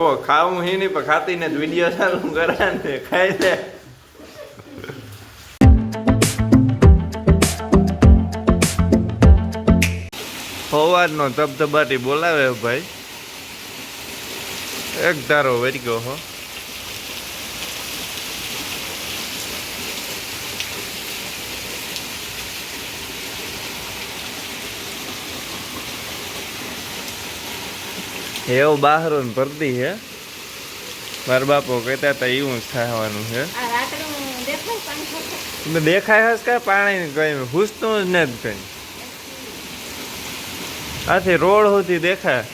ખાવું હી નહીં પણ ખાતી ને વિડીયો ચાલુ કરા ને ખાઈ દે. સવારનો ધબધબાટી બોલાવે ભાઈ, એક ધારો વરી ગયો હો. એવું બહાર ભરતી હે, મારા બાપો કહેતા હતા એવું થવાનું છે. દેખાય હશે કા પાણી કઈ હુસતું જ નથી કઈ, આથી રોડ સુધી દેખાય.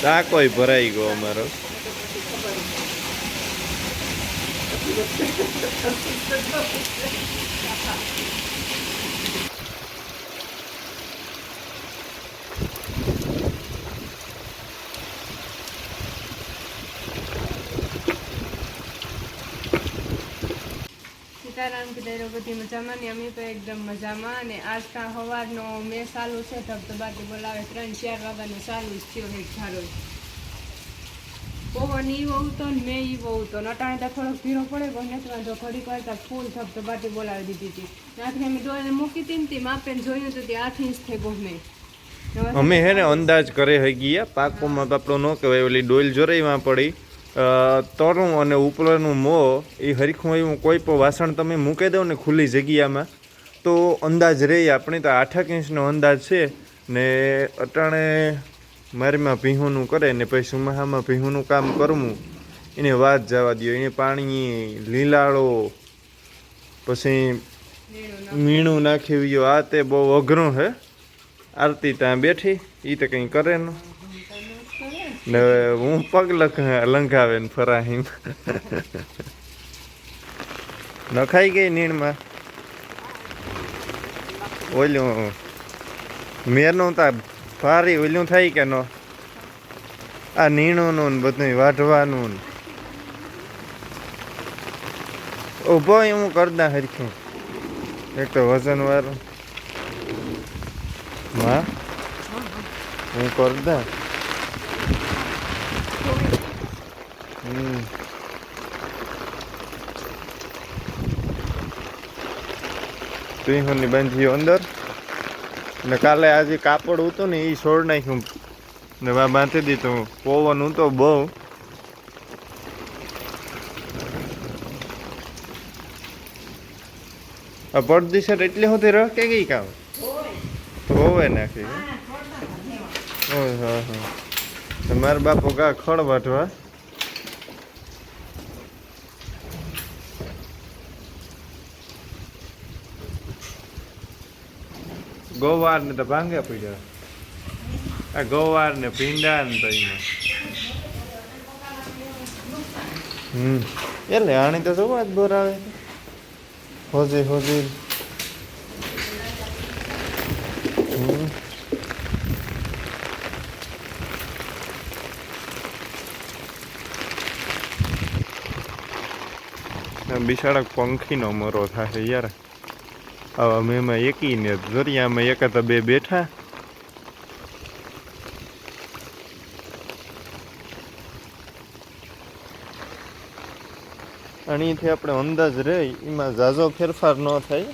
ટાંકોય ભરાઈ ગયો અમારો. સીતારામ કી દયરો બધી મજામાં ને અમે તો એકદમ મજામાં. અને આજ ત્યાં સવારનો મેં ચાલુ છે ધબધબાટી બોલાવે 3-4 વાગ્યાનો ચાલુ જ થયો એક ધારો. પવન ઈ વહુતો ને મેં ઈ વહુતો નટાણે ત્યાં થોડોક ભીરો પડે પણ નથી વાંધો. ઘડીક વાર ફૂલ ધબધબાટી બોલાવી દીધી હતી. ત્યાંથી અમે ડોલને મૂકી હતી ને તે માપે જોયું તો તે 8 ઇંચ થઈ ગમે. અમે હે ને અંદાજ કરે હઈ ગયા પાકોમાં આપણો ન કહેવાય, ઓલી ડોલ જોરાઈમાં પડી તરું અને ઉપરનું મોં એ હરીખું એવું કોઈ પણ વાસણ તમે મૂકી દો ને ખુલ્લી જગ્યામાં તો અંદાજ રહે. આપણે તો 8 ઇંચનો અંદાજ છે ને અટાણે મારીમાં ભીહુંનું કરે ને પછી સુમાહામાં ભીહુંનું કામ કરવું એને વાત જવા દો. એને પાણી લીલાળો પછી મીણું નાખી ગયો, આ તે બહુ અઘરું હે. આરતી ત્યાં બેઠી એ તો કંઈ કરે ન ને હું પગ લંઘાવે ને ફરાહીમ નખાઈ ગઈ નીણમાં. ઓલું મેરનું તા ભારી ઓલું થાય કે ન, આ નીણુંનું ને બધું વાઢવાનું ઊભો હું કરતા હરખું. એક તો વજન વાળું હા હું કરતા. તુંની બાંધી અંદર ને કાલે આજે કાપડ હતું ને એ છોડ નાખ્યું ને બાંધી દીધું. પવન હતો બહુ. આ પડદી સર એટલે સુધી રહ કે ગઈ કામ હોવે નાખી. હા હા મારા બાપો કા ખડ વાટવા ગોવાર ને તો ભાંગે પડ્યા. આ ગોવાર ને ભીંડા ને તો એમાં એટલે આણી તો શું વાત બોરાવે હોજી હોજી. બિચારા પંખીનો મરો થાય યાર. હવે અમે એમાં એકી ને દરિયામાં એકાદ બે બેઠા. અને એથી આપણે અંદાજ રહે એમાં ઝાઝો ફેરફાર ન થાય.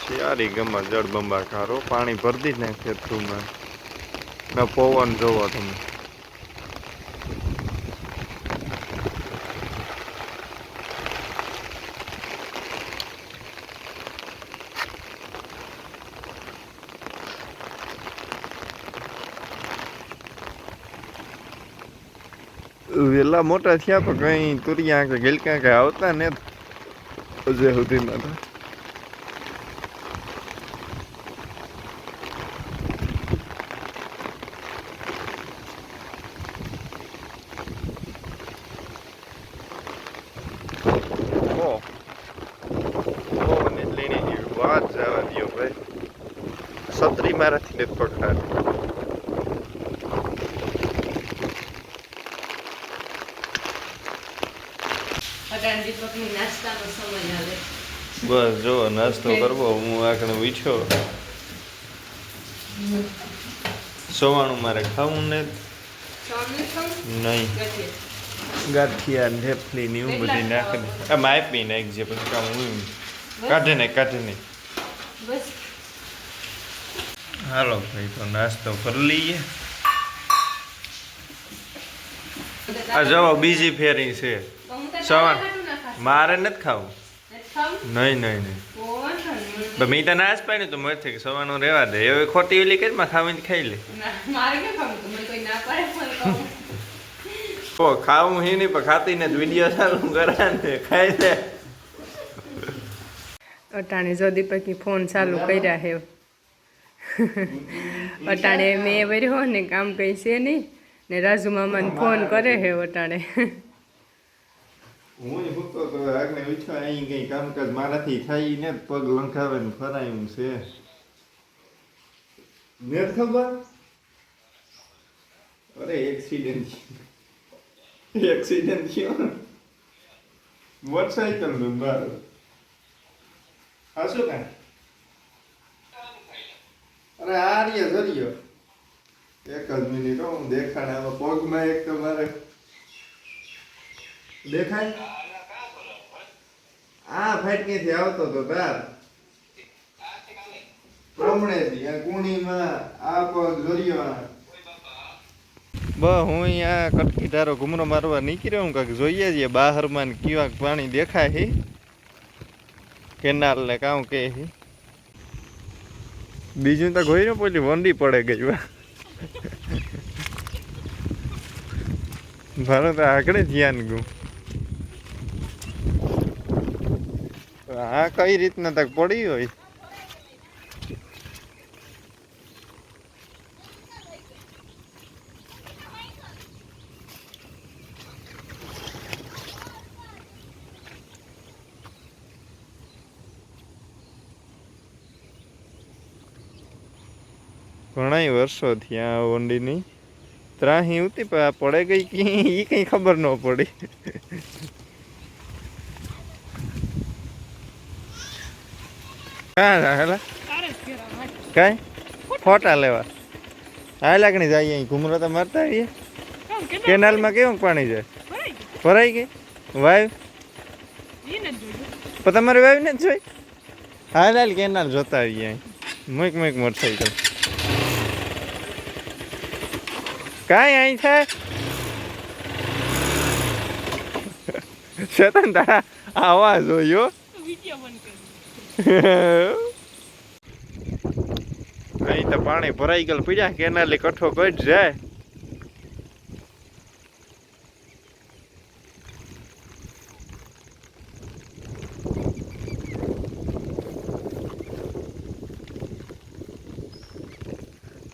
શિયાળી ગમે જળબંબાકારો પાણી ભરતી જ નાખે ખેતરમાં ના પવન જોવો તમે. વેલા મોટા થયા પણ કઈ તુરિયા કે ગેલકા કે આવતા ને હજે સુધીમાં તો. મારાથી નથી પકડાતી. અટાણ દીપકની નાસ્તાનો સમય આવે. બસ જો નાસ્તો કરવો હું આખણે વીછો. સવાણું મારે ખાવું ને સોનું ખાવું? નહીં. ગઠિયા. ગાંઠિયા ઢેફલી ને એવું બધી નાખે. આમ આપી નાખજે પછી કામ હું કાઢે નહીં. બસ. હાલો ભાઈ તો નાસ્તો કરી લઈએ. આ જવા બીજી ફેરી છે. તો હું તને સવાણ ખાટું ના ખાશ. મારે નથી ખાવું. નથી ખાવું? નહીં તો વાંધો નહીં. તો મેં તો નાશ પાડ્યું તો મને કે સવાનું રહેવા દે હવે ખોટી ઓલી કરીમાં ખાવીને ખાઈ લે. મારે ક્યાં ખાવું? તો મને કોઈ ના પાડે મને ખાવું. ઓ ખાવું હી નહીં પણ ખાતી ને વિડીયો ચાલુ કરા ને ખાઈ લે. અટાણે જો દીપકી ફોન ચાલુ કર્યા હે. અટાણે મેં વર્યો ને કામ કઈ છે નહીં ને રાજુ મામાને ફોન કરે હે અટાણે. હું ભૂખતો તો આગને વીછો અહીં કઈ કામકાજ મારાથી થાય ને પગ લંખાવે ને ફરાયું છે ને ખબર. અરે એક્સિડન્ટ થયો મોટરસાઇકલ નું મારો. હા શું કાંઈ અરે આ રહ્યો જરિયો એક જ મિનિટ હું દેખાડે આમાં પગમાં એક તો મારે દેખાય આ ફાટકીથી આવતો તો તાર પ્રમણેથી આ કુણીમાં આ પગ જરિયો. હું અહીંયા કટકી ધારો ઘૂમરો મારવા નીકળ્યો હું કાંઈક જોઈએ છીએ બહારમાં ને કેવા પાણી દેખાય છે કેનાલ ને કામ કે છે. બીજું તો કોઈ ને પેલી વંડી પડે ગઈ મારે તો આગળ ધ્યાન ગયું. આ કઈ રીતના તક પડી હોય. ઘણા વર્ષો થયા આ વંડીની ત્રાહી ઉતી પણ આ પડે ગઈ કે એ કઈ ખબર ન પડી. કઈ ફોટા લેવા આ લાગણી જાય અહીં ઘૂમરો તો મારતા આવીએ. કેનાલમાં કેવું પાણી જાય ભરાઈ ગઈ વાવ પણ તમારે વાવ ને જ જોઈ. હાલ હાલ કેનાલ જોતા આવીએ અહીં મૂક મોટરસાઇકલ કાંઈ અહીં થાય શેતન તારા આવા જોયો. અહીં તો પાણી ભરાઈ ગયેલું પીડ્યા કેનાલી કઠો કટ જાય.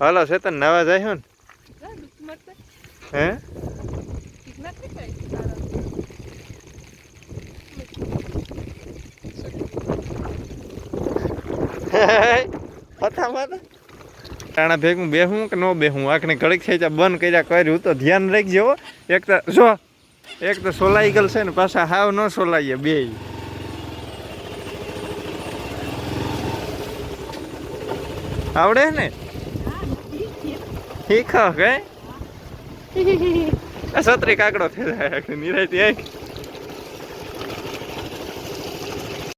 હાલો શેતન નાવા જાય ને હે ટાણા ભેગું બેહું કે ન બેહું આંખને ઘડીક થઈ જાય બંધ કર્યા કર્યું તો ધ્યાન રાખજો. એક તો જો એક તો સોલાઈ ગયેલ છે ને પાછા હાવ ન સોલાઈએ બે. આવડે ને શીખો કે છત્રી કાકડો થઈ જાય નિરાયતી